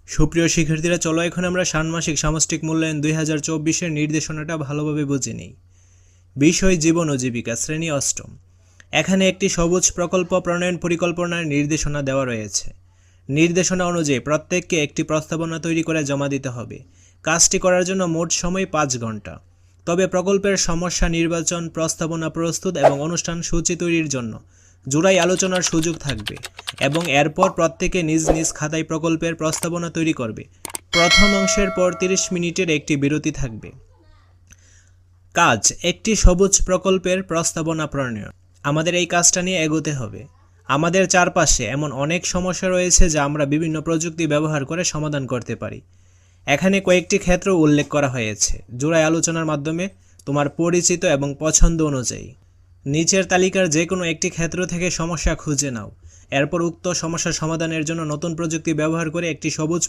সুপ্রিয় শিক্ষার্থীরা, চলো এখন আমরা ষান্মাসিক সামষ্টিক মূল্যায়ন 2024-এর নির্দেশনাটা ভালোভাবে বুঝে নিই। বিষয় জীবন ও জীবিকা, শ্রেণী অষ্টম। এখানে একটি সবুজ প্রকল্প প্রণয়ন পরিকল্পনার নির্দেশনা দেওয়া রয়েছে। নির্দেশনা অনুযায়ী প্রত্যেককে একটি প্রস্তাবনা তৈরি করে জমা দিতে হবে। কাজটি করার জন্য মোট সময় 5 ঘন্টা। তবে প্রকল্পের সমস্যা নির্বাচন, প্রস্তাবনা প্রস্তুত এবং অনুষ্ঠান সূচি তৈরির জন্য জোড়াই আলোচনার সুযোগ থাকবে এবং এরপর প্রত্যেকে নিজ নিজ খাতায় প্রকল্পের প্রস্তাবনা তৈরি করবে। প্রথম অংশের পর 30 মিনিটের একটি বিরতি থাকবে। কাজ: একটি সবুজ প্রকল্পের প্রস্তাবনা প্রণয়ন। আমাদের এই কাজটা নিয়ে এগোতে হবে। আমাদের চারপাশে এমন অনেক সমস্যা রয়েছে যা আমরা বিভিন্ন প্রযুক্তি ব্যবহার করে সমাধান করতে পারি। এখানে কয়েকটি ক্ষেত্র উল্লেখ করা হয়েছে। জোড়াই আলোচনার মাধ্যমে তোমার পরিচিত এবং পছন্দ অনুযায়ী নিচের তালিকার যে কোনো একটি ক্ষেত্র থেকে সমস্যা খুঁজে নাও। এরপর উক্ত সমস্যা সমাধানের জন্য নতুন প্রযুক্তি ব্যবহার করে একটি সবুজ